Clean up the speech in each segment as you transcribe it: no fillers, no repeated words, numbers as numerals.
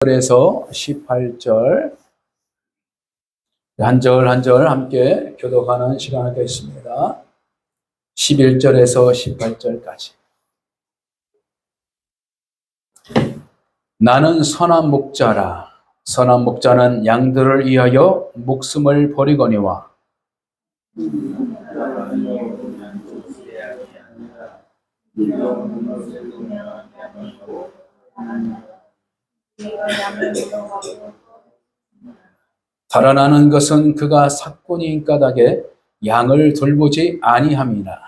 11절에서 18절 한 절 한 절 함께 교독하는 시간을 갖겠습니다. 11절에서 18절까지. 나는 선한 목자라. 선한 목자는 양들을 위하여 목숨을 버리거니와 달아나는 것은 그가 삭군인 까닭에 양을 돌보지 아니함이라.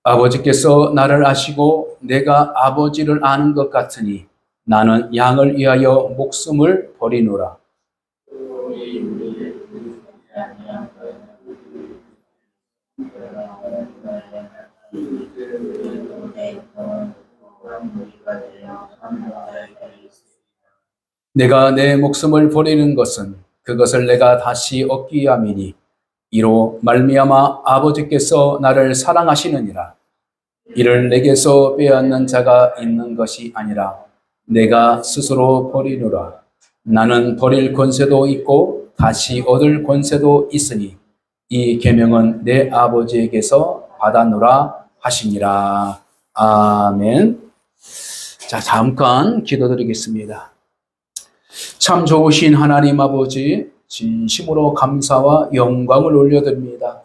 아버지께서 나를 아시고 내가 아버지를 아는 것 같으니 나는 양을 위하여 목숨을 버리노라. 내가 내 목숨을 버리는 것은 그것을 내가 다시 얻기 위함이니 이로 말미암아 아버지께서 나를 사랑하시느니라. 이를 내게서 빼앗는 자가 있는 것이 아니라 내가 스스로 버리노라. 나는 버릴 권세도 있고 다시 얻을 권세도 있으니 이 계명은 내 아버지에게서 받았노라 하시니라. 아멘. 자, 잠깐 기도드리겠습니다. 참 좋으신 하나님 아버지, 진심으로 감사와 영광을 올려드립니다.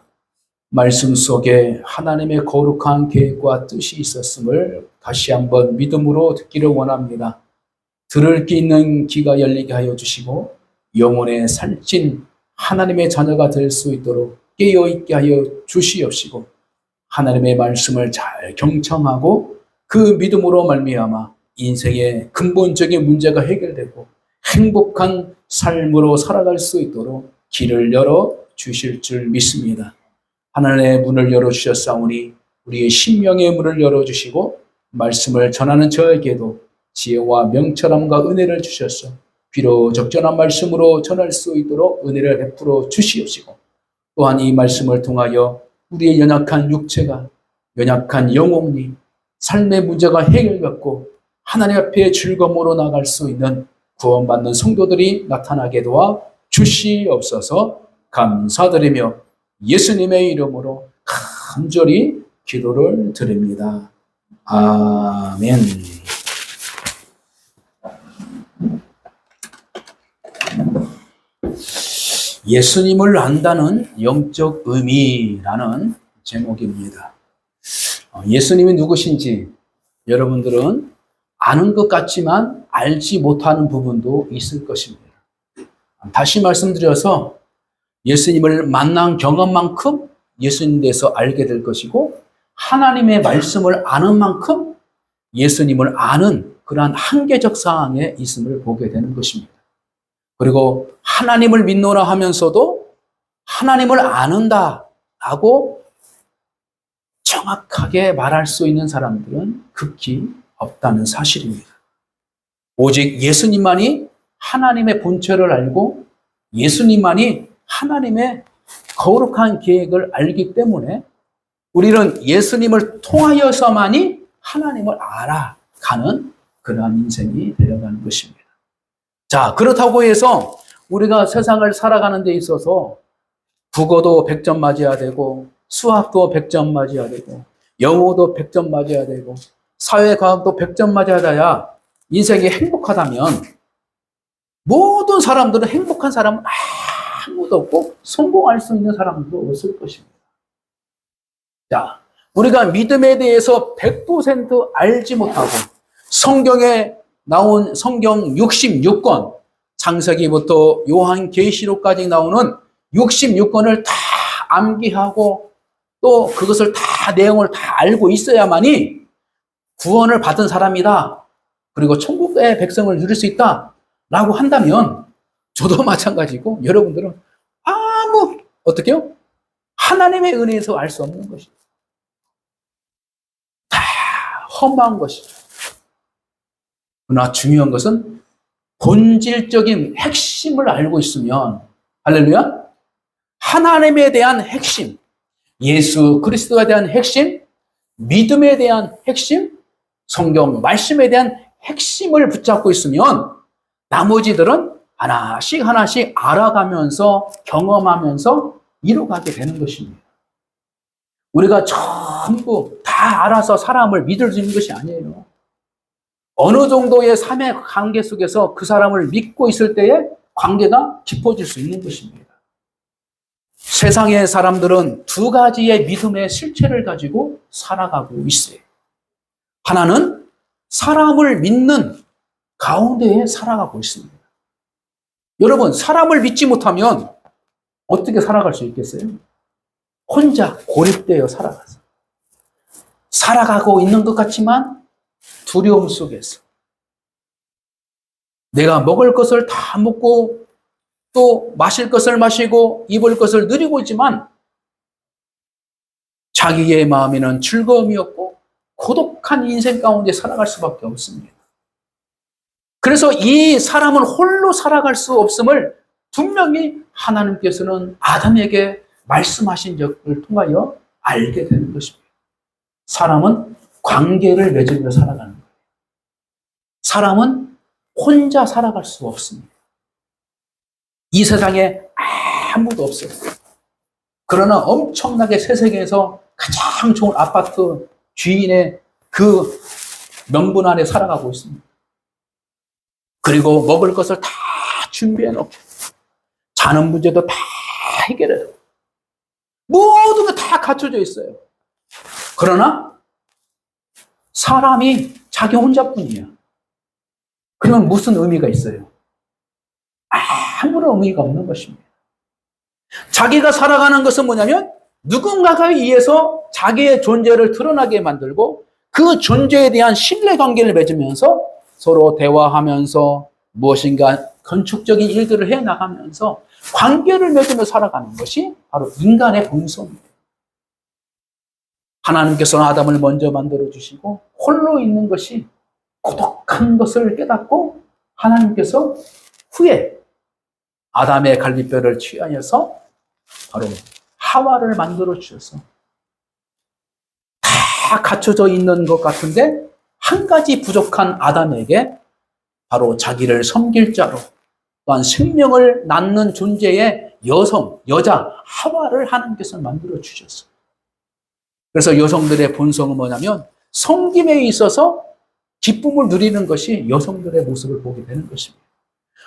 말씀 속에 하나님의 거룩한 계획과 뜻이 있었음을 다시 한번 믿음으로 듣기를 원합니다. 들을 게 있는 귀가 열리게 하여 주시고 영혼에 살찐 하나님의 자녀가 될 수 있도록 깨어있게 하여 주시옵시고 하나님의 말씀을 잘 경청하고 그 믿음으로 말미암아 인생의 근본적인 문제가 해결되고 행복한 삶으로 살아갈 수 있도록 길을 열어 주실 줄 믿습니다. 하나님의 문을 열어주셨사오니 우리의 심령의 문을 열어주시고 말씀을 전하는 저에게도 지혜와 명철함과 은혜를 주셔서 비록 적절한 말씀으로 전할 수 있도록 은혜를 베풀어 주시옵시고 또한 이 말씀을 통하여 우리의 연약한 육체가 연약한 영혼이 삶의 문제가 해결받고 하나님 앞에 즐거움으로 나갈 수 있는 구원받는 성도들이 나타나게 도와 주시옵소서. 감사드리며 예수님의 이름으로 간절히 기도를 드립니다. 아멘. 예수님을 안다는 영적 의미라는 제목입니다. 예수님이 누구신지 여러분들은 아는 것 같지만 알지 못하는 부분도 있을 것입니다. 다시 말씀드려서 예수님을 만난 경험만큼 예수님에 대해서 알게 될 것이고 하나님의 말씀을 아는 만큼 예수님을 아는 그러한 한계적 상황에 있음을 보게 되는 것입니다. 그리고 하나님을 믿노라 하면서도 하나님을 아는다라고 정확하게 말할 수 있는 사람들은 극히 없다는 사실입니다. 오직 예수님만이 하나님의 본체를 알고 예수님만이 하나님의 거룩한 계획을 알기 때문에 우리는 예수님을 통하여서만이 하나님을 알아가는 그러한 인생이 되어가는 것입니다. 자, 그렇다고 해서 우리가 세상을 살아가는 데 있어서 국어도 100점 맞아야 되고 수학도 100점 맞아야 되고 영어도 100점 맞아야 되고 사회과학도 100점 맞아야 돼야 인생이 행복하다면 모든 사람들은 행복한 사람은 아무도 없고 성공할 수 있는 사람도 없을 것입니다. 자, 우리가 믿음에 대해서 100% 알지 못하고 성경에 나온 성경 66권, 창세기부터 요한계시록까지 나오는 66권을 다 암기하고 또 그것을 다 내용을 다 알고 있어야만이 구원을 받은 사람이다. 그리고 천국의 백성을 누릴 수 있다. 라고 한다면 저도 마찬가지고 여러분들은 어떻게요? 하나님의 은혜에서 알 수 없는 것이죠. 다 허무한 것이죠. 그러나 중요한 것은 본질적인 핵심을 알고 있으면 할렐루야? 하나님에 대한 핵심, 예수 그리스도에 대한 핵심, 믿음에 대한 핵심, 성경 말씀에 대한 핵심을 붙잡고 있으면 나머지들은 하나씩 하나씩 알아가면서 경험하면서 이뤄가게 되는 것입니다. 우리가 전부 다 알아서 사람을 믿을 수 있는 것이 아니에요. 어느 정도의 삶의 관계 속에서 그 사람을 믿고 있을 때에 관계가 깊어질 수 있는 것입니다. 세상의 사람들은 두 가지의 믿음의 실체를 가지고 살아가고 있어요. 하나는 사람을 믿는 가운데에 살아가고 있습니다. 여러분, 사람을 믿지 못하면 어떻게 살아갈 수 있겠어요? 혼자 고립되어 살아가서. 살아가고 있는 것 같지만 두려움 속에서. 내가 먹을 것을 다 먹고 또 마실 것을 마시고 입을 것을 누리고 있지만 자기의 마음에는 즐거움이 없고 고독한 인생 가운데 살아갈 수밖에 없습니다. 그래서 이 사람은 홀로 살아갈 수 없음을 분명히 하나님께서는 아담에게 말씀하신 적을 통하여 알게 되는 것입니다. 사람은 관계를 맺으며 살아가는 거예요. 사람은 혼자 살아갈 수 없습니다. 이 세상에 아무도 없어요. 그러나 엄청나게 새 세계에서 가장 좋은 아파트 주인의 그 명분 안에 살아가고 있습니다. 그리고 먹을 것을 다 준비해 놓고 자는 문제도 다 해결해요. 모든 게 다 갖춰져 있어요. 그러나 사람이 자기 혼자뿐이야. 그러면 무슨 의미가 있어요? 아무런 의미가 없는 것입니다. 자기가 살아가는 것은 뭐냐면 누군가에 의해서 자기의 존재를 드러나게 만들고 그 존재에 대한 신뢰관계를 맺으면서 서로 대화하면서 무엇인가 건축적인 일들을 해나가면서 관계를 맺으며 살아가는 것이 바로 인간의 본성입니다. 하나님께서는 아담을 먼저 만들어주시고 홀로 있는 것이 고독한 것을 깨닫고 하나님께서 후에 아담의 갈비뼈를 취하여서 바로 하와를 만들어주셔서 다 갖춰져 있는 것 같은데 한 가지 부족한 아담에게 바로 자기를 섬길 자로 또한 생명을 낳는 존재의 여자 하와를 하나님께서 만들어주셨어요. 그래서 여성들의 본성은 뭐냐면 섬김에 있어서 기쁨을 누리는 것이 여성들의 모습을 보게 되는 것입니다.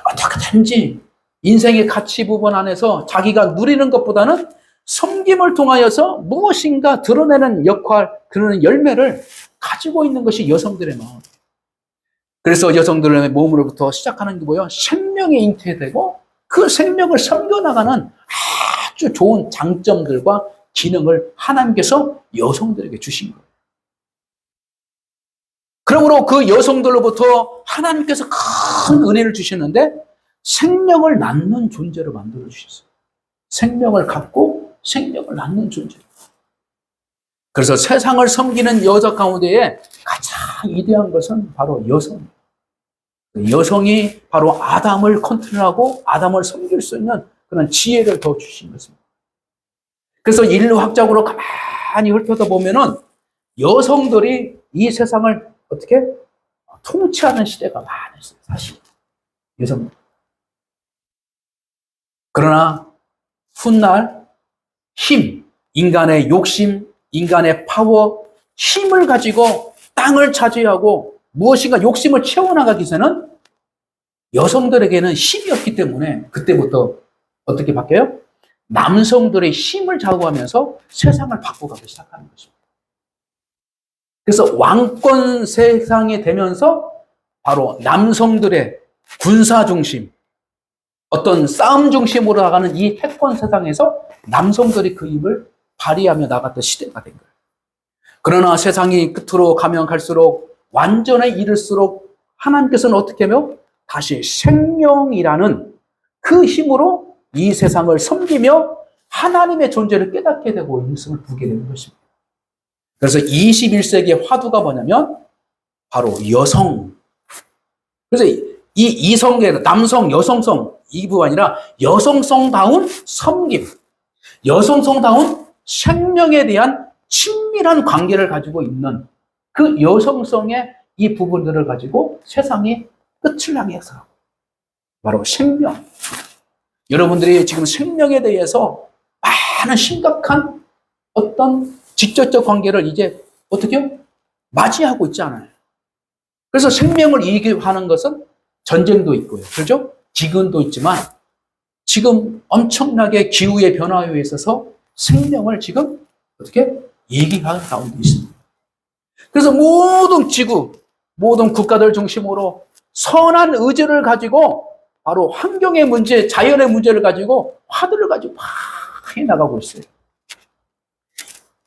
어떻게든지 인생의 가치 부분 안에서 자기가 누리는 것보다는 섬김을 통하여서 무엇인가 드러내는 역할, 그런 열매를 가지고 있는 것이 여성들의 마음. 그래서 여성들의 몸으로부터 시작하는 게 뭐예요? 생명에 잉태되고 그 생명을 섬겨나가는 아주 좋은 장점들과 기능을 하나님께서 여성들에게 주신 거예요. 그러므로 그 여성들로부터 하나님께서 큰 은혜를 주셨는데 생명을 낳는 존재로 만들어 주셨어요. 생명을 갖고 생명을 낳는 존재. 그래서 세상을 섬기는 여자 가운데에 가장 위대한 것은 바로 여성입니다. 여성이 바로 아담을 컨트롤하고 아담을 섬길 수 있는 그런 지혜를 더 주신 것입니다. 그래서 인류학적으로 가만히 훑어보면은 여성들이 이 세상을 어떻게 통치하는 시대가 많았어요. 사실 여성. 그러나 훗날 힘, 인간의 욕심, 인간의 파워, 힘을 가지고 땅을 차지하고 무엇인가 욕심을 채워나가기 전에는 여성들에게는 힘이 없기 때문에 그때부터 어떻게 바뀌어요? 남성들의 힘을 좌우하면서 세상을 바꿔가기 시작하는 것입니다. 그래서 왕권 세상이 되면서 바로 남성들의 군사 중심, 어떤 싸움 중심으로 나가는 이 패권 세상에서 남성들이 그 힘을 발휘하며 나갔던 시대가 된 거예요. 그러나 세상이 끝으로 가면 갈수록 완전에 이를수록 하나님께서는 어떻게 하며 다시 생명이라는 그 힘으로 이 세상을 섬기며 하나님의 존재를 깨닫게 되고 있음을 보게 되는 것입니다. 그래서 21세기의 화두가 뭐냐면 바로 여성. 그래서 이 이성계, 남성, 여성성 이부가 아니라 여성성다운 섬김, 여성성다운 생명에 대한 친밀 은밀한 관계를 가지고 있는 그 여성성의 이 부분들을 가지고 세상이 끝을 향해서 바로 생명. 여러분들이 지금 생명에 대해서 많은 심각한 어떤 직접적 관계를 이제 어떻게 맞이하고 있잖아요. 그래서 생명을 이기하는 것은 전쟁도 있고요. 그렇죠? 기근도 있지만 지금 엄청나게 기후의 변화에 있어서 생명을 지금 어떻게 이기하는 가운데 있습니다. 그래서 모든 지구, 모든 국가들 중심으로 선한 의지를 가지고 바로 환경의 문제, 자연의 문제를 가지고 화두를 가지고 막 해나가고 있어요.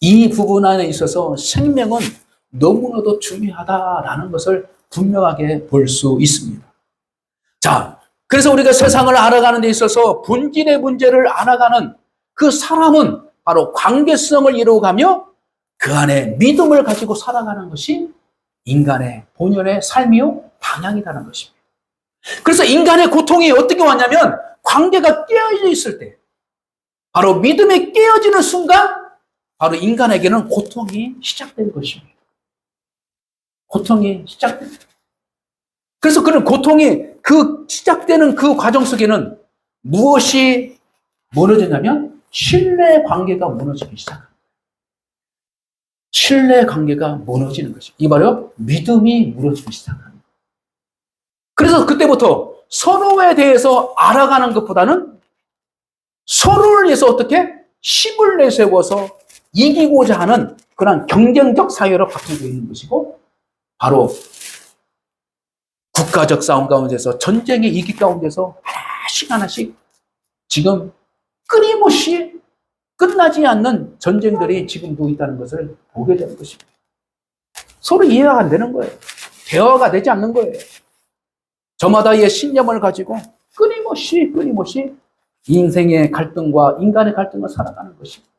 이 부분 안에 있어서 생명은 너무나도 중요하다라는 것을 분명하게 볼 수 있습니다. 자, 그래서 우리가 세상을 알아가는 데 있어서 본질의 문제를 알아가는 그 사람은 바로 관계성을 이루어가며 그 안에 믿음을 가지고 살아가는 것이 인간의 본연의 삶이요 방향이라는 것입니다. 그래서 인간의 고통이 어떻게 왔냐면 관계가 깨어져 있을 때 바로 믿음이 깨어지는 순간 바로 인간에게는 고통이 시작된 것입니다. 고통이 시작됩니다. 그래서 그런 고통이 그 시작되는 그 과정 속에는 무엇이 무너지냐면 신뢰 관계가 무너지기 시작합니다. 신뢰 관계가 무너지는 것이죠. 이 바로 믿음이 무너지기 시작합니다. 그래서 그때부터 서로에 대해서 알아가는 것보다는 서로를 위해서 어떻게 힘을 내세워서 이기고자 하는 그런 경쟁적 사회로 바뀌고 있는 것이고 바로 국가적 싸움 가운데서 전쟁의 이기 가운데서 하나씩 하나씩 지금 끊임없이 끝나지 않는 전쟁들이 지금도 있다는 것을 보게 되는 것입니다. 서로 이해가 안 되는 거예요. 대화가 되지 않는 거예요. 저마다의 신념을 가지고 끊임없이 인생의 갈등과 인간의 갈등을 살아가는 것입니다.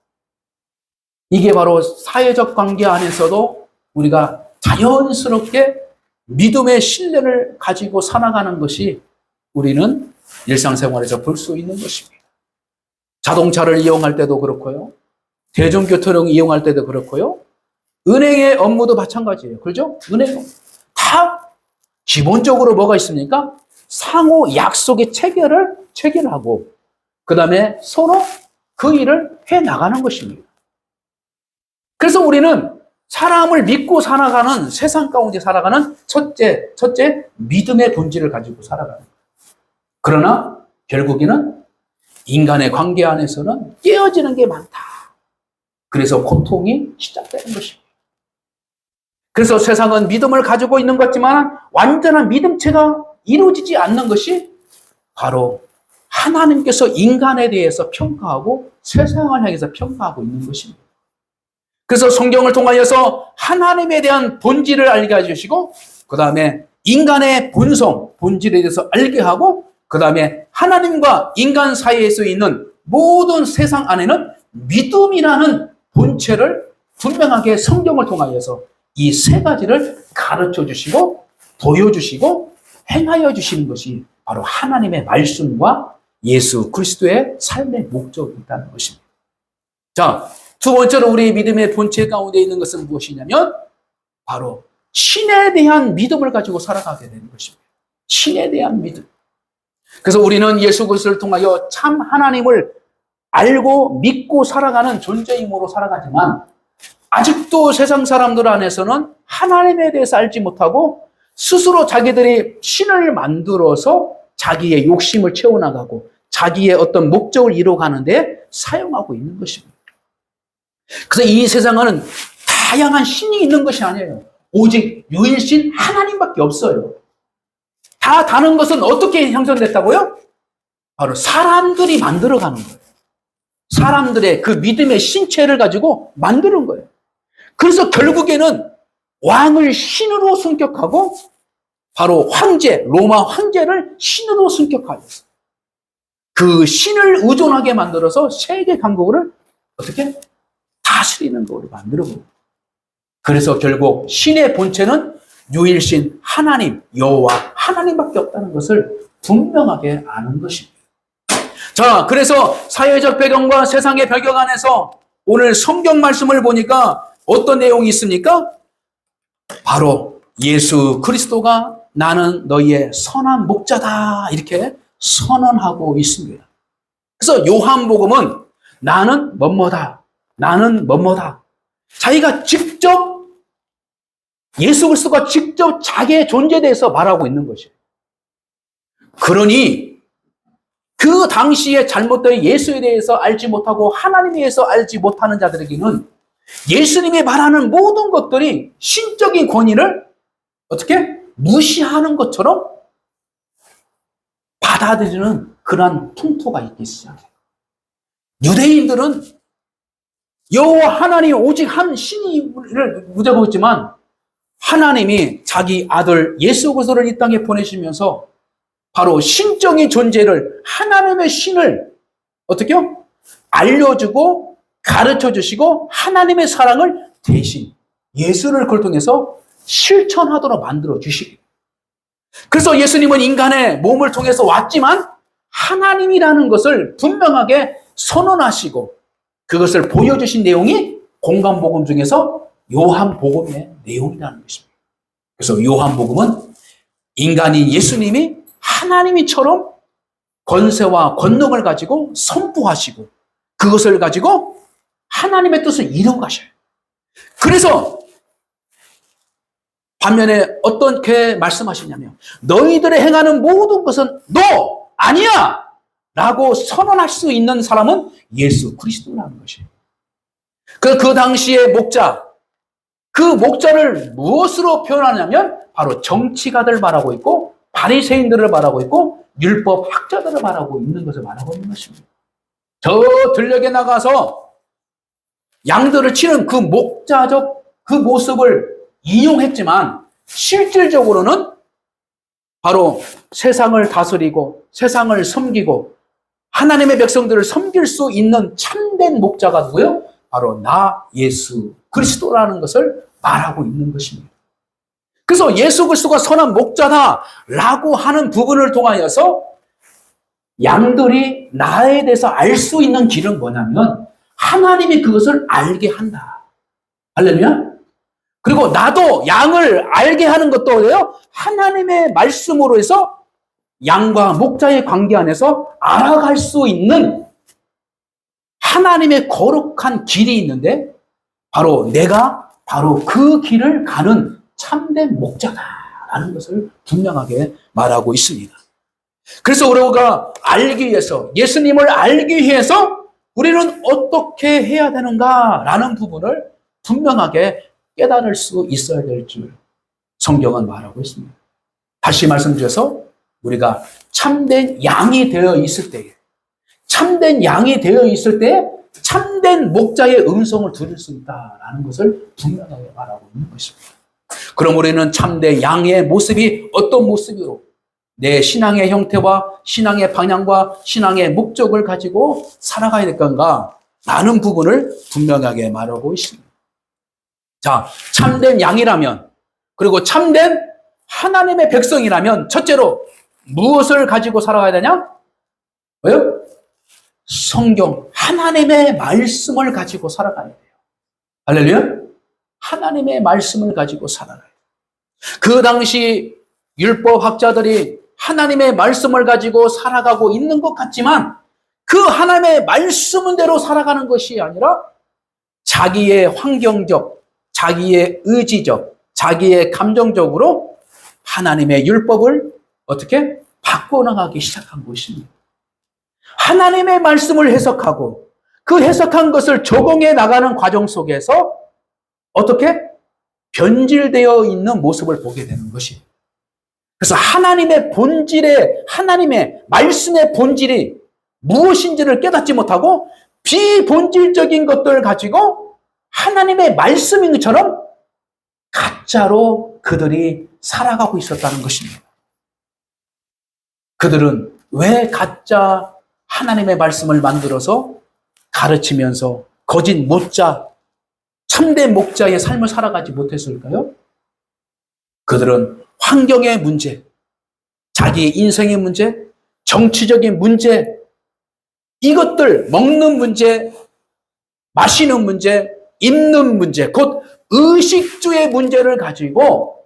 이게 바로 사회적 관계 안에서도 우리가 자연스럽게 믿음의 신뢰를 가지고 살아가는 것이 우리는 일상생활에서 볼 수 있는 것입니다. 자동차를 이용할 때도 그렇고요. 대중교통을 이용할 때도 그렇고요. 은행의 업무도 마찬가지예요. 그렇죠? 은행 다 기본적으로 뭐가 있습니까? 상호 약속의 체결하고 그 다음에 서로 그 일을 해나가는 것입니다. 그래서 우리는 사람을 믿고 살아가는 세상 가운데 살아가는 첫째 믿음의 본질을 가지고 살아가는 거예요. 그러나 결국에는 인간의 관계 안에서는 깨어지는 게 많다. 그래서 고통이 시작되는 것입니다. 그래서 세상은 믿음을 가지고 있는 것 같지만 완전한 믿음체가 이루어지지 않는 것이 바로 하나님께서 인간에 대해서 평가하고 세상을 향해서 평가하고 있는 것입니다. 그래서 성경을 통하여서 하나님에 대한 본질을 알게 해주시고 그 다음에 인간의 본질에 대해서 알게 하고 그 다음에 하나님과 인간 사이에서 있는 모든 세상 안에는 믿음이라는 본체를 분명하게 성경을 통하여서 이 세 가지를 가르쳐 주시고 보여주시고 행하여 주시는 것이 바로 하나님의 말씀과 예수 그리스도의 삶의 목적이라는 것입니다. 자, 두 번째로 우리의 믿음의 본체 가운데 있는 것은 무엇이냐면 바로 신에 대한 믿음을 가지고 살아가게 되는 것입니다. 신에 대한 믿음. 그래서 우리는 예수 그리스도를 통하여 참 하나님을 알고 믿고 살아가는 존재임으로 살아가지만 아직도 세상 사람들 안에서는 하나님에 대해서 알지 못하고 스스로 자기들이 신을 만들어서 자기의 욕심을 채워나가고 자기의 어떤 목적을 이루어가는데 사용하고 있는 것입니다. 그래서 이 세상에는 다양한 신이 있는 것이 아니에요. 오직 유일신 하나님밖에 없어요. 다 다른 것은 어떻게 형성됐다고요? 바로 사람들이 만들어가는 거예요. 사람들의 그 믿음의 신체를 가지고 만드는 거예요. 그래서 결국에는 왕을 신으로 승격하고 바로 황제, 로마 황제를 신으로 승격하였어요. 그 신을 의존하게 만들어서 세계 강국을 어떻게 다스리는 것으로 만들어버려요. 그래서 결국 신의 본체는 유일신 하나님, 여호와 하나님밖에 없다는 것을 분명하게 아는 것입니다. 자, 그래서 사회적 배경과 세상의 배경 안에서 오늘 성경 말씀을 보니까 어떤 내용이 있습니까? 바로 예수 그리스도가 나는 너희의 선한 목자다 이렇게 선언하고 있습니다. 그래서 요한복음은 나는 뭐뭐다, 나는 뭐뭐다. 자기가 직접 예수 그리스도가 직접 자기의 존재에 대해서 말하고 있는 것이에요. 그러니 그 당시에 잘못된 예수에 대해서 알지 못하고 하나님에 대해서 알지 못하는 자들에게는 예수님이 말하는 모든 것들이 신적인 권위를 어떻게 무시하는 것처럼 받아들이는 그러한 통토가 있기 시작해요. 유대인들은 여호와 하나님 오직 한 신이를 무죄고 있지만 하나님이 자기 아들 예수 그리스도를 이 땅에 보내시면서 바로 신적인 존재를 하나님의 신을 어떻게요? 알려주고 가르쳐 주시고 하나님의 사랑을 대신 예수를 그걸 통해서 실천하도록 만들어 주시고 그래서 예수님은 인간의 몸을 통해서 왔지만 하나님이라는 것을 분명하게 선언하시고 그것을 보여주신 내용이 공간복음 중에서 요한복음의 내용이라는 것입니다. 그래서 요한복음은 인간인 예수님이 하나님이처럼 권세와 권능을 가지고 선포하시고 그것을 가지고 하나님의 뜻을 이루어가셔요. 그래서 반면에 어떻게 말씀하시냐면 너희들의 행하는 모든 것은 너 아니야 라고 선언할 수 있는 사람은 예수 그리스도라는 것이에요. 그 당시의 목자, 그 목자를 무엇으로 표현하냐면 바로 정치가들 말하고 있고 바리새인들을 말하고 있고 율법 학자들을 말하고 있는 것을 말하고 있는 것입니다. 저 들녘에 나가서 양들을 치는 그 목자적 그 모습을 인용했지만 실질적으로는 바로 세상을 다스리고 세상을 섬기고 하나님의 백성들을 섬길 수 있는 참된 목자가 누구예요? 바로 나 예수 그리스도라는 것을 말하고 있는 것입니다. 그래서 예수 그리스도가 선한 목자다라고 하는 부분을 통하여서 양들이 나에 대해서 알 수 있는 길은 뭐냐면 하나님이 그것을 알게 한다. 할렐루야? 그리고 나도 양을 알게 하는 것도 뭐예요? 하나님의 말씀으로 해서 양과 목자의 관계 안에서 알아갈 수 있는 하나님의 거룩한 길이 있는데 바로 내가 바로 그 길을 가는 참된 목자다라는 것을 분명하게 말하고 있습니다. 그래서 우리가 알기 위해서 예수님을 알기 위해서 우리는 어떻게 해야 되는가라는 부분을 분명하게 깨달을 수 있어야 될 줄 성경은 말하고 있습니다. 다시 말씀드려서 우리가 참된 양이 되어 있을 때에 참된 양이 되어 있을 때에 참된 목자의 음성을 들을 수 있다라는 것을 분명하게 말하고 있는 것입니다. 그럼 우리는 참된 양의 모습이 어떤 모습으로 내 신앙의 형태와 신앙의 방향과 신앙의 목적을 가지고 살아가야 될 건가? 라는 부분을 분명하게 말하고 있습니다. 자, 참된 양이라면 그리고 참된 하나님의 백성이라면 첫째로 무엇을 가지고 살아가야 되냐? 왜요? 성경, 하나님의 말씀을 가지고 살아가야 돼요. 할렐루야? 하나님의 말씀을 가지고 살아가야 돼요. 그 당시 율법학자들이 하나님의 말씀을 가지고 살아가고 있는 것 같지만 그 하나님의 말씀대로 살아가는 것이 아니라 자기의 환경적, 자기의 의지적, 자기의 감정적으로 하나님의 율법을 어떻게 바꿔나가기 시작한 것입니다. 하나님의 말씀을 해석하고 그 해석한 것을 적용해 나가는 과정 속에서 어떻게 변질되어 있는 모습을 보게 되는 것이에요. 그래서 하나님의 본질의 하나님의 말씀의 본질이 무엇인지를 깨닫지 못하고 비본질적인 것들을 가지고 하나님의 말씀인 것처럼 가짜로 그들이 살아가고 있었다는 것입니다. 그들은 왜 가짜 하나님의 말씀을 만들어서 가르치면서 거짓 목자, 참된 목자의 삶을 살아가지 못했을까요? 그들은 환경의 문제, 자기의 인생의 문제, 정치적인 문제, 이것들 먹는 문제, 마시는 문제, 입는 문제, 곧 의식주의 문제를 가지고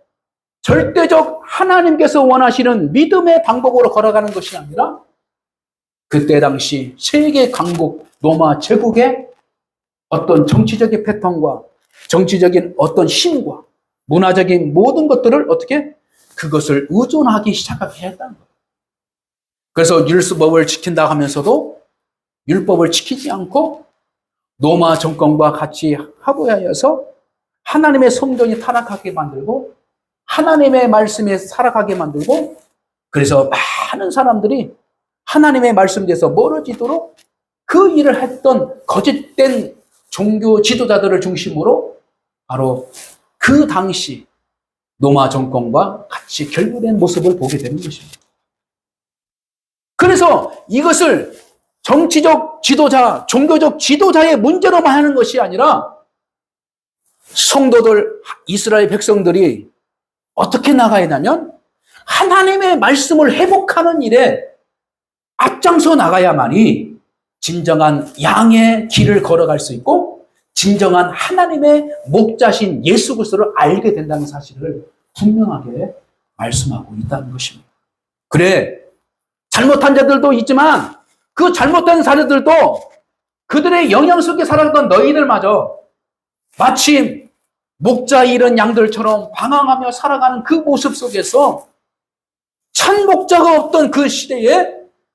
절대적 하나님께서 원하시는 믿음의 방법으로 걸어가는 것이 아니라 그때 당시 세계 강국 로마 제국의 어떤 정치적인 패턴과 정치적인 어떤 힘과 문화적인 모든 것들을 어떻게 그것을 의존하기 시작하게 했다는 거예요. 그래서 율법을 지킨다 하면서도 율법을 지키지 않고 로마 정권과 같이 합의하여서 하나님의 성전이 타락하게 만들고 하나님의 말씀에 살아가게 만들고 그래서 많은 사람들이 하나님의 말씀에서 멀어지도록 그 일을 했던 거짓된 종교 지도자들을 중심으로 바로 그 당시 로마 정권과 같이 결부된 모습을 보게 되는 것입니다. 그래서 이것을 정치적 지도자, 종교적 지도자의 문제로만 하는 것이 아니라 성도들, 이스라엘 백성들이 어떻게 나가야 하냐면 하나님의 말씀을 회복하는 일에 앞장서 나가야만이 진정한 양의 길을 걸어갈 수 있고 진정한 하나님의 목자신 예수 그리스도를 알게 된다는 사실을 분명하게 말씀하고 있다는 것입니다. 그래, 잘못한 자들도 있지만 그 잘못된 사람들도 그들의 영향 속에 살았던 너희들마저 마침 목자 잃은 양들처럼 방황하며 살아가는 그 모습 속에서 참 목자가 없던 그 시대에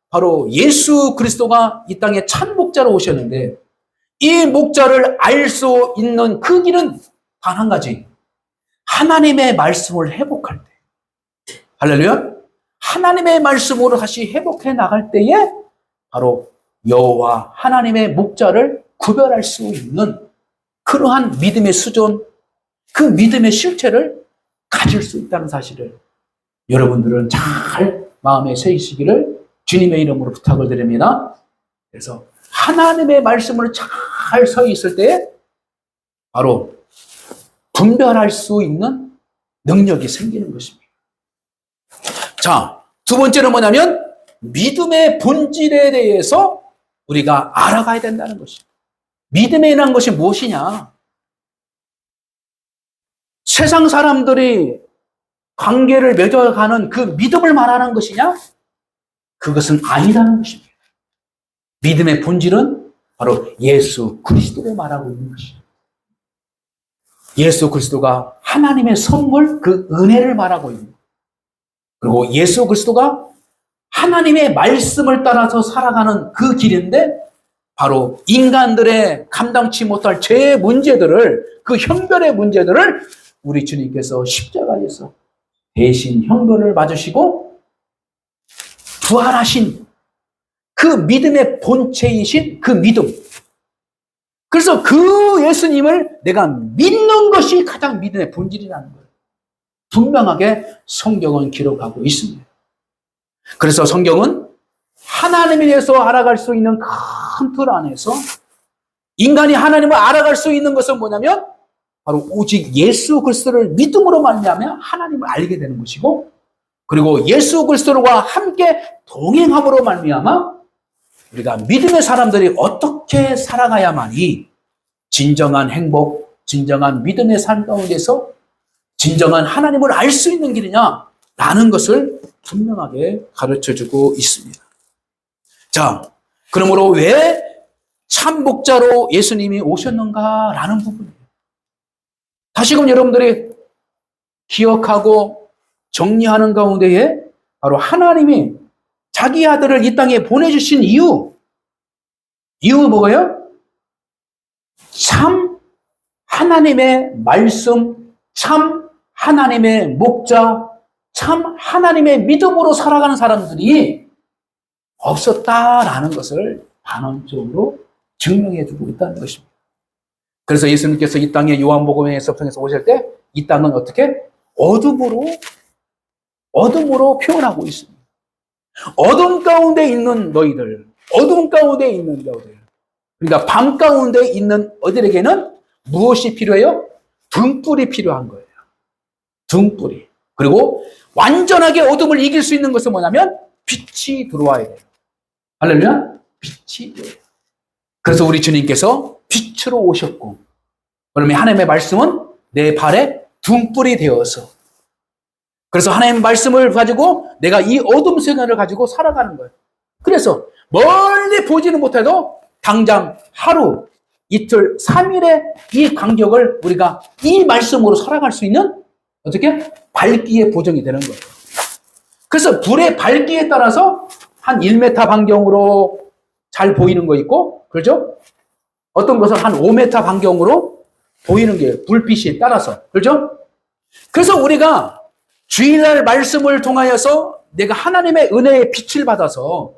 바로 예수 그리스도가 이 땅에 참 목자로 오셨는데 이 목자를 알 수 있는 그 길은 단 한 가지. 하나님의 말씀을 회복할 때. 할렐루야. 하나님의 말씀으로 다시 회복해 나갈 때에 바로 여호와 하나님의 목자를 구별할 수 있는 그러한 믿음의 수준, 그 믿음의 실체를 가질 수 있다는 사실을 여러분들은 잘 마음에 새기시기를 주님의 이름으로 부탁을 드립니다. 그래서 하나님의 말씀을 잘 서 있을 때 바로 분별할 수 있는 능력이 생기는 것입니다. 자, 두 번째는 뭐냐면 믿음의 본질에 대해서 우리가 알아가야 된다는 것입니다. 믿음이라는 것이 무엇이냐? 세상 사람들이 관계를 맺어가는 그 믿음을 말하는 것이냐? 그것은 아니라는 것입니다. 믿음의 본질은 바로 예수 그리스도를 말하고 있는 것입니다. 예수 그리스도가 하나님의 선물, 그 은혜를 말하고 있는 것. 그리고 예수 그리스도가 하나님의 말씀을 따라서 살아가는 그 길인데 바로 인간들의 감당치 못할 죄의 문제들을, 그 형별의 문제들을 우리 주님께서 십자가에서 대신 형벌을 맞으시고 부활하신 그 믿음의 본체이신 그 믿음. 그래서 그 예수님을 내가 믿는 것이 가장 믿음의 본질이라는 거예요. 분명하게 성경은 기록하고 있습니다. 그래서 성경은 하나님에 대해서 알아갈 수 있는 큰 틀 안에서 인간이 하나님을 알아갈 수 있는 것은 뭐냐면 바로 오직 예수 그리스도를 믿음으로 말미암아 하나님을 알게 되는 것이고 그리고 예수 그리스도와 함께 동행함으로 말미암아 우리가 믿음의 사람들이 어떻게 살아가야만이 진정한 행복, 진정한 믿음의 삶 가운데서 진정한 하나님을 알 수 있는 길이냐라는 것을 분명하게 가르쳐주고 있습니다. 자, 그러므로 왜 참 목자로 예수님이 오셨는가라는 부분이에요. 다시금 여러분들이 기억하고 정리하는 가운데에 바로 하나님이 자기 아들을 이 땅에 보내주신 이유 뭐예요? 참 하나님의 말씀, 참 하나님의 목자, 참 하나님의 믿음으로 살아가는 사람들이 없었다라는 것을 반원적으로 증명해주고 있다는 것입니다. 그래서 예수님께서 이 땅에 요한복음에서 통해서 오실 때 이 땅은 어떻게? 어둠으로 표현하고 있습니다. 어둠 가운데 있는 너희들, 어둠 가운데 있는 너희들. 그러니까 밤 가운데 있는 어들에게는 무엇이 필요해요? 등불이 필요한 거예요. 등불이. 그리고 완전하게 어둠을 이길 수 있는 것은 뭐냐면 빛이 들어와야 돼요. 할렐루야? 빛이 들어와요. 그래서 우리 주님께서 빛으로 오셨고 그러면 하나님의 말씀은 내 발에 등불이 되어서, 그래서 하나님의 말씀을 가지고 내가 이 어둠 세상을 가지고 살아가는 거예요. 그래서 멀리 보지는 못해도 당장 하루, 이틀, 3일의 이 간격을 우리가 이 말씀으로 살아갈 수 있는 어떻게? 밝기의 보정이 되는 거예요. 그래서 불의 밝기에 따라서 한 1m 반경으로 잘 보이는 거 있고, 그렇죠? 어떤 것은 한 5m 반경으로 보이는 게 불빛에 따라서, 그렇죠? 그래서 우리가 주일날 말씀을 통하여서 내가 하나님의 은혜의 빛을 받아서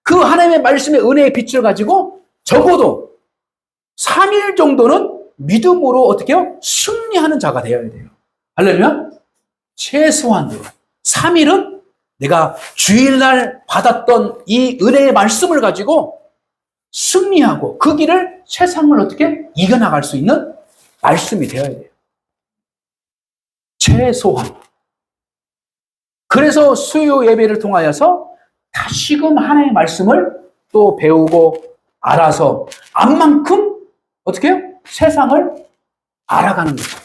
그 하나님의 말씀의 은혜의 빛을 가지고 적어도 3일 정도는 믿음으로 어떻게 해요? 승리하는 자가 되어야 돼요. 할렐루야? 최소한으로 3일은 내가 주일날 받았던 이 은혜의 말씀을 가지고 승리하고 그 길을, 세상을 어떻게 이겨나갈 수 있는 말씀이 되어야 돼요. 최소한. 그래서 수요 예배를 통하여서 다시금 하나님의 말씀을 또 배우고 알아서 암만큼 어떻게 해요? 세상을 알아가는 거죠.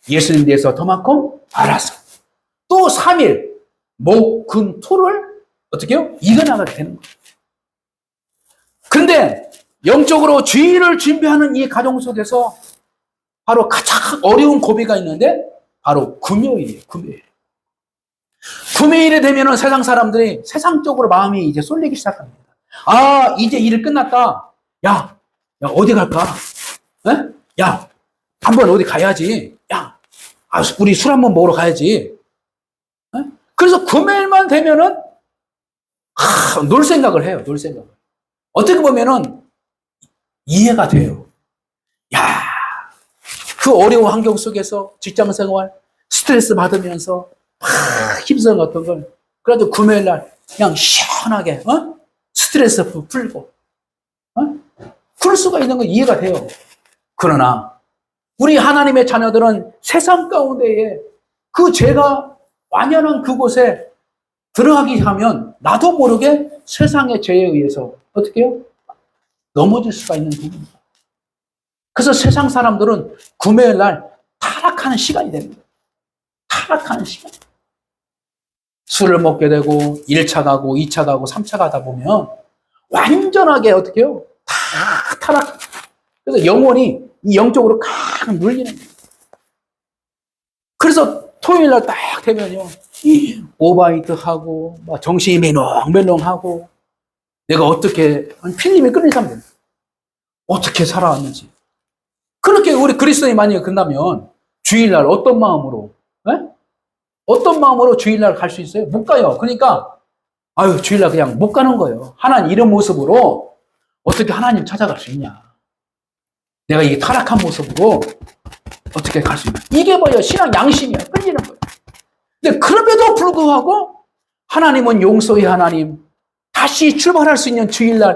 예수님에 대해서 더만큼 알아서 또 3일 목, 금, 토를 어떻게 해요? 이겨나가게 되는 거예요. 그런데 영적으로 주일을 준비하는 이 가정 속에서 바로 가장 어려운 고비가 있는데 바로 금요일이에요. 금요일. 금요일이 되면은 세상 사람들이 세상적으로 마음이 이제 쏠리기 시작합니다. 아, 이제 일 끝났다. 야, 어디 갈까? 에? 야, 한번 어디 가야지. 야, 우리 술 한번 먹으러 가야지. 에? 그래서 금요일만 되면은 놀 생각을 해요. 놀 생각을. 어떻게 보면은 이해가 돼요. 야, 그 어려운 환경 속에서 직장 생활 스트레스 받으면서 힘쓰는 어떤 걸, 그래도 금요일 날 그냥 시원하게 스트레스 풀고 그럴 수가 있는 건 이해가 돼요. 그러나 우리 하나님의 자녀들은 세상 가운데에 그 죄가 완연한 그곳에 들어가기 하면 나도 모르게 세상의 죄에 의해서 어떻게 해요? 넘어질 수가 있는 부분입니다. 그래서 세상 사람들은 금요일 날 타락하는 시간이 됩니다. 타락하는 시간. 술을 먹게 되고 1차 가고 2차 가고 3차 가다 보면 완전하게 어떻게 해요? 다 타락. 그래서 영혼이 영적으로 칵 눌리는 거예요. 그래서 토요일 날 딱 되면요, 이 오바이트하고 막 정신이 멜렁멜렁하고 내가 어떻게 필름이 끊는 사람들 어떻게 살아왔는지. 그렇게 우리 그리스도인이 만약에 끝나면 주일날 어떤 마음으로, 어떤 마음으로 주일날 갈 수 있어요? 못 가요. 그러니까 주일날 그냥 못 가는 거예요. 하나님 이런 모습으로 어떻게 하나님 찾아갈 수 있냐? 내가 이 타락한 모습으로 어떻게 갈 수 있냐? 이게 뭐예요? 신앙 양심이야. 끌리는 거예요. 근데 그럼에도 불구하고 하나님은 용서의 하나님, 다시 출발할 수 있는 주일날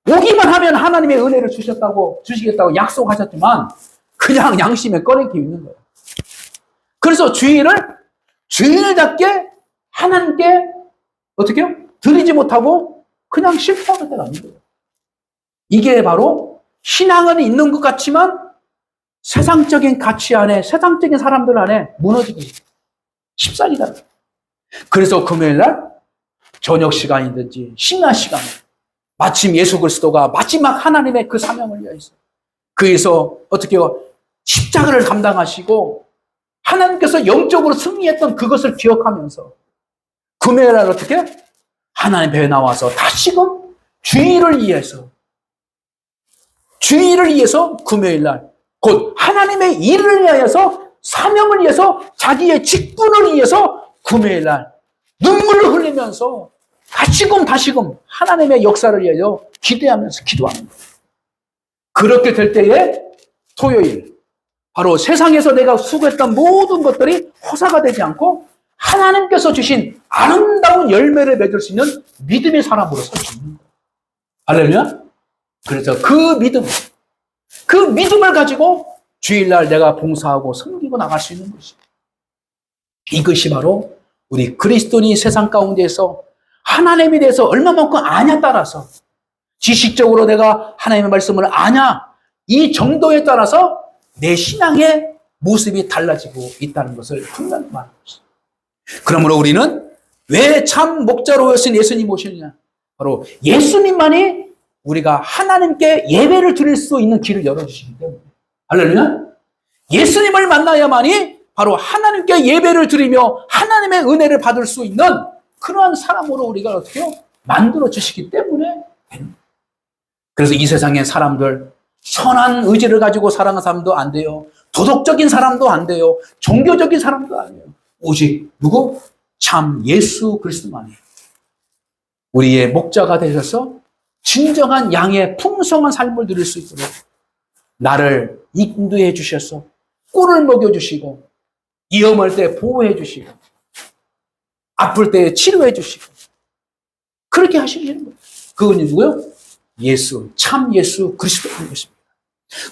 오기만 하면 하나님의 은혜를 주시겠다고 약속하셨지만 그냥 양심에 꺼내기 있는 거예요. 그래서 주일을 주일답게 하나님께 어떻게 해요? 드리지 못하고 그냥 실패하는 때가 아닌 거예요. 이게 바로 신앙은 있는 것 같지만 세상적인 가치 안에, 세상적인 사람들 안에 무너지기 십상이다. 그래서 금요일날 저녁 시간이든지 심야 시간에 마침 예수 그리스도가 마지막 하나님의 그 사명을 위해서 그에서 어떻게 해요? 십자가를 감당하시고 하나님께서 영적으로 승리했던 그것을 기억하면서 금요일날 어떻게? 하나님 배에 나와서 다시금 주의를 위해서 금요일날 곧 하나님의 일을 위하여서 사명을 위해서 자기의 직분을 위해서 금요일날 눈물을 흘리면서 다시금 하나님의 역사를 위하여 기대하면서 기도하는 거예요. 그렇게 될 때에 토요일 바로 세상에서 내가 수고했던 모든 것들이 허사가 되지 않고 하나님께서 주신 아름다운 열매를 맺을 수 있는 믿음의 사람으로 설 수 있는 거예요. 할렐루야? 그래서 그 믿음을 가지고 주일날 내가 봉사하고 섬기고 나갈 수 있는 것이에요. 이것이 바로 우리 그리스도인이 세상 가운데에서 하나님에 대해서 얼마만큼 아냐 따라서 지식적으로 내가 하나님의 말씀을 아냐 이 정도에 따라서 내 신앙의 모습이 달라지고 있다는 것을 분명히 말하는 것입니다. 그러므로 우리는 왜 참 목자로신 예수님 오시느냐? 바로 예수님만이 우리가 하나님께 예배를 드릴 수 있는 길을 열어주시기 때문에. 할렐루야. 예수님을 만나야만이 바로 하나님께 예배를 드리며 하나님의 은혜를 받을 수 있는 그러한 사람으로 우리가 어떻게 만들어 주시기 때문에 되는 거예요. 그래서 이 세상의 사람들, 선한 의지를 가지고 살아가는 사람도 안 돼요. 도덕적인 사람도 안 돼요. 종교적인 사람도 아니에요. 오직 누구? 참 예수 그리스도만이 우리의 목자가 되셔서 진정한 양의 풍성한 삶을 누릴 수 있도록 나를 인도해 주셔서 꿀을 먹여주시고 위험할 때 보호해 주시고 아플 때 치료해 주시고 그렇게 하시는 거예요. 그건 누구요? 예수, 참 예수 그리스도인 것입니다.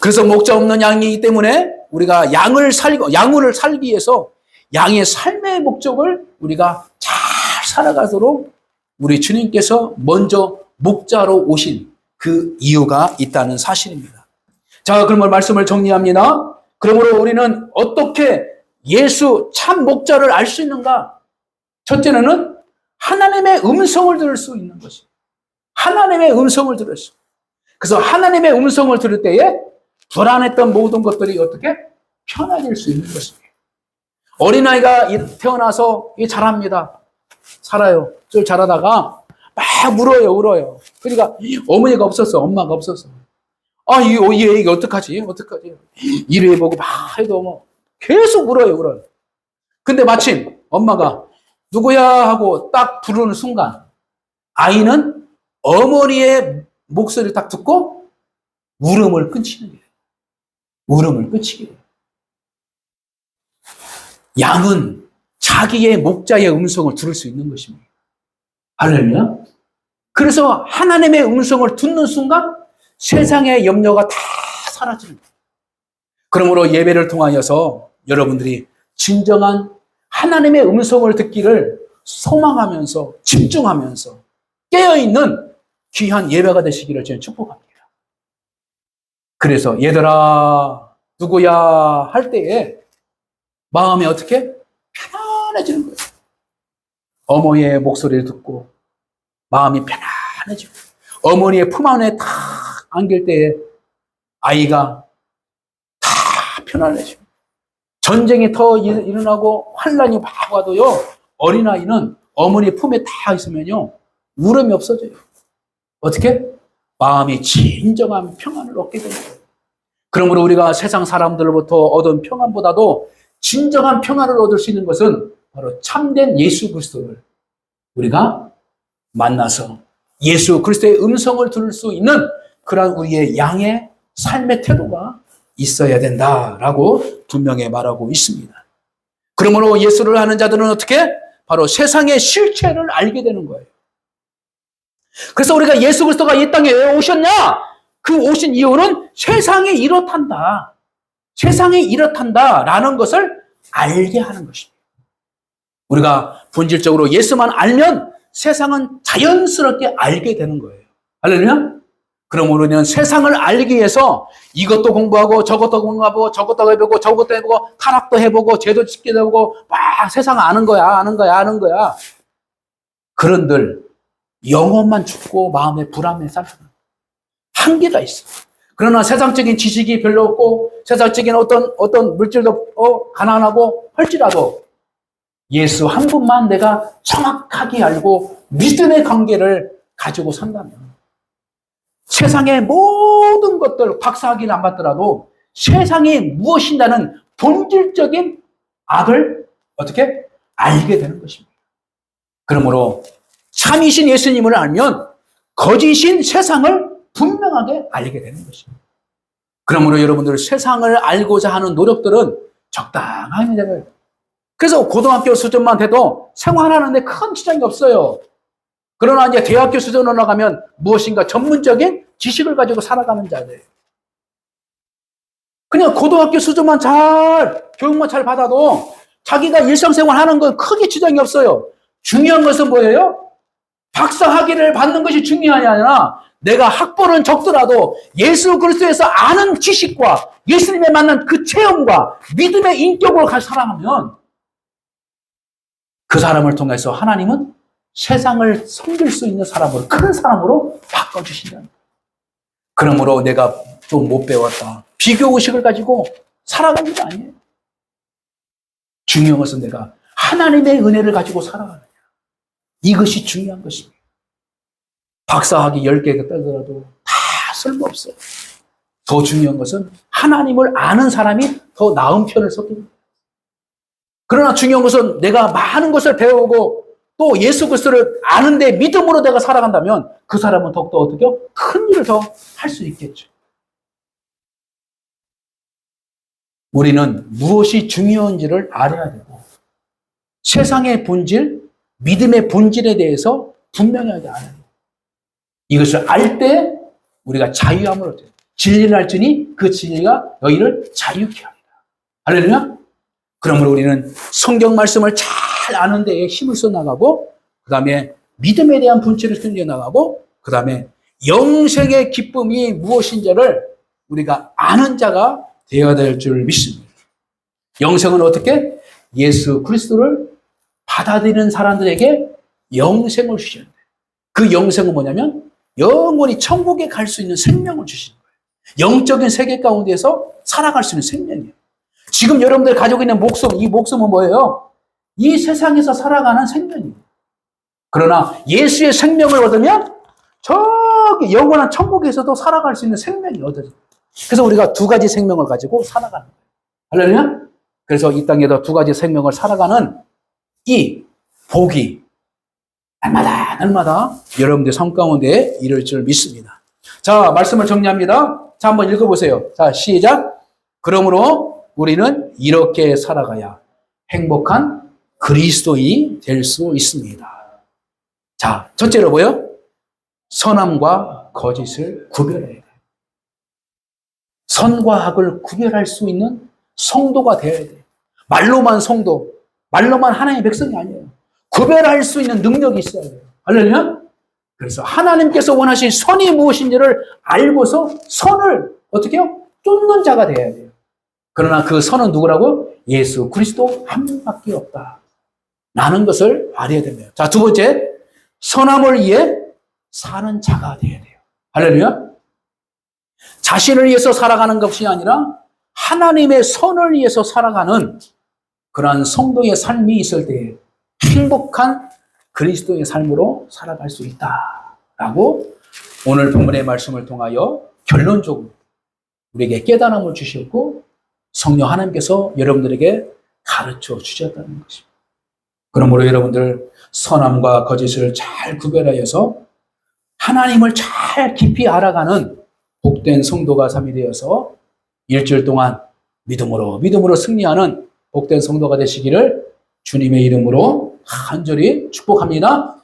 그래서 목자 없는 양이기 때문에 우리가 양을 살기 위해서 양의 삶의 목적을 우리가 잘 살아가도록 우리 주님께서 먼저 목자로 오신 그 이유가 있다는 사실입니다. 자, 그러면 말씀을 정리합니다. 그러므로 우리는 어떻게 예수 참 목자를 알 수 있는가? 첫째는 하나님의 음성을 들을 수 있는 것입니다. 하나님의 음성을 들었어. 그래서 하나님의 음성을 들을 때에 불안했던 모든 것들이 어떻게 편해질 수 있는 것입니다. 어린아이가 태어나서 자랍니다. 살아요. 좀 자라다가 막 울어요. 그러니까 어머니가 없었어. 엄마가 없었어. 이 애가 어떡하지? 일을 해보고 막 해도 뭐 계속 울어요. 근데 마침 엄마가 누구야 하고 딱 부르는 순간 아이는 어머니의 목소리를 딱 듣고 울음을 끊치는 거예요. 울음을 끊치게 돼요. 양은 자기의 목자의 음성을 들을 수 있는 것입니다. 할렐루야. 그래서 하나님의 음성을 듣는 순간 세상의 염려가 다 사라지는 거예요. 그러므로 예배를 통하여서 여러분들이 진정한 하나님의 음성을 듣기를 소망하면서 집중하면서 깨어있는 귀한 예배가 되시기를 저는 축복합니다. 그래서 얘들아 누구야 할 때에 마음이 어떻게 편안해지는 거예요. 어머니의 목소리를 듣고 마음이 편안해지고 어머니의 품 안에 탁 안길 때에 아이가 다 편안해지고 전쟁이 더 일어나고 환란이 막 와도요 어린아이는 어머니 품에 다 있으면요 울음이 없어져요. 어떻게? 마음이 진정한 평안을 얻게 되는 거예요. 그러므로 우리가 세상 사람들로부터 얻은 평안보다도 진정한 평안을 얻을 수 있는 것은 바로 참된 예수 그리스도를 우리가 만나서 예수 그리스도의 음성을 들을 수 있는 그러한 우리의 양의 삶의 태도가 있어야 된다라고 분명히 말하고 있습니다. 그러므로 예수를 아는 자들은 어떻게? 바로 세상의 실체를 알게 되는 거예요. 그래서 우리가 예수 그리스도가 이 땅에 왜 오셨냐? 그 오신 이유는 세상이 이렇단다. 세상이 이렇단다라는 것을 알게 하는 것입니다. 우리가 본질적으로 예수만 알면 세상은 자연스럽게 알게 되는 거예요. 할렐루야? 그러므로 우리는 세상을 알기 위해서 이것도 공부하고 저것도 공부하고 저것도 해보고 저것도 해보고 타락도 해보고 죄도 짓기도 해보고 막 세상 아는 거야. 그런들 영혼만 죽고 마음의 불안에 살아요. 한계가 있어. 그러나 세상적인 지식이 별로 없고 세상적인 어떤 물질도 가난하고 할지라도 예수 한 분만 내가 정확하게 알고 믿음의 관계를 가지고 산다면 세상의 모든 것들 박사학위를 안 받더라도 세상이 무엇인가는 본질적인 악을 어떻게 알게 되는 것입니다. 그러므로 참이신 예수님을 알면 거짓인 세상을 분명하게 알게 되는 것입니다. 그러므로 여러분들 세상을 알고자 하는 노력들은 적당하게 되고요. 그래서 고등학교 수준만 돼도 생활하는데 큰 지장이 없어요. 그러나 이제 대학교 수준으로 나가면 무엇인가 전문적인 지식을 가지고 살아가는 자들. 그냥 고등학교 수준만 교육만 잘 받아도 자기가 일상생활 하는 건 크게 지장이 없어요. 중요한 것은 뭐예요? 박사 학위를 받는 것이 중요하지 않아. 내가 학벌은 적더라도 예수 그리스도에서 아는 지식과 예수님에 만난 그 체험과 믿음의 인격으로 사랑하면 그 사람을 통해서 하나님은 세상을 섬길 수 있는 사람으로, 큰 사람으로 바꿔주신다. 그러므로 내가 좀 못 배웠다, 비교의식을 가지고 살아가는 게 아니에요. 중요한 것은 내가 하나님의 은혜를 가지고 살아가느냐. 이것이 중요한 것입니다. 박사학위 10개가 따더라도 다 쓸모없어요. 더 중요한 것은 하나님을 아는 사람이 더 나은 편을 섭니다. 그러나 중요한 것은 내가 많은 것을 배우고 또 예수 그리스도를 아는데 믿음으로 내가 살아간다면 그 사람은 더욱더 어떻게 큰 일을 더 할 수 있겠죠. 우리는 무엇이 중요한지를 알아야 되고 세상의 본질, 믿음의 본질에 대해서 분명하게 알아야 돼요. 이것을 알 때 우리가 자유함을 얻어요. 진리를 알지니 그 진리가 너희를 자유케 합니다. 할렐루야? 그러므로 우리는 성경 말씀을 잘 아는 데에 힘을 써나가고 그 다음에 믿음에 대한 본질을 숨겨나가고 그 다음에 영생의 기쁨이 무엇인지를 우리가 아는 자가 되어야 될 줄 믿습니다. 영생은 어떻게? 예수 그리스도를 받아들이는 사람들에게 영생을 주시는데 그 영생은 뭐냐면 영원히 천국에 갈 수 있는 생명을 주시는 거예요. 영적인 세계 가운데서 살아갈 수 있는 생명이에요. 지금 여러분들 가지고 있는 목숨, 이 목숨은 뭐예요? 이 세상에서 살아가는 생명이에요. 그러나 예수의 생명을 얻으면 저기 영원한 천국에서도 살아갈 수 있는 생명이 얻어져요. 그래서 우리가 두 가지 생명을 가지고 살아가는 거예요. 할렐루야? 그래서 이 땅에서 두 가지 생명을 살아가는 이 복이 날마다 여러분들 삶 가운데 이룰 줄 믿습니다. 자, 말씀을 정리합니다. 자, 한번 읽어보세요. 자, 시작. 그러므로 우리는 이렇게 살아가야 행복한 그리스도인이 될 수 있습니다. 자, 첫째로 뭐요? 선함과 거짓을 구별해야 돼요. 선과 악을 구별할 수 있는 성도가 되어야 돼요. 말로만 성도, 말로만 하나님의 백성이 아니에요. 구별할 수 있는 능력이 있어야 돼요. 할렐루야? 그래서 하나님께서 원하신 선이 무엇인지를 알고서 선을 어떻게 해요? 쫓는 자가 되어야 돼요. 그러나 그 선은 누구라고? 예수 그리스도 한 분밖에 없다. 라는 것을 알아야 됩니다. 자, 두 번째, 선함을 위해 사는 자가 되어야 돼요. 할렐루야? 자신을 위해서 살아가는 것이 아니라 하나님의 선을 위해서 살아가는 그러한 성도의 삶이 있을 때 행복한 그리스도의 삶으로 살아갈 수 있다라고 오늘 본문의 말씀을 통하여 결론적으로 우리에게 깨달음을 주셨고 성령 하나님께서 여러분들에게 가르쳐 주셨다는 것입니다. 그러므로 여러분들 선함과 거짓을 잘 구별하여서 하나님을 잘 깊이 알아가는 복된 성도가 삶이 되어서 일주일 동안 믿음으로 승리하는 복된 성도가 되시기를 주님의 이름으로 간절히 축복합니다.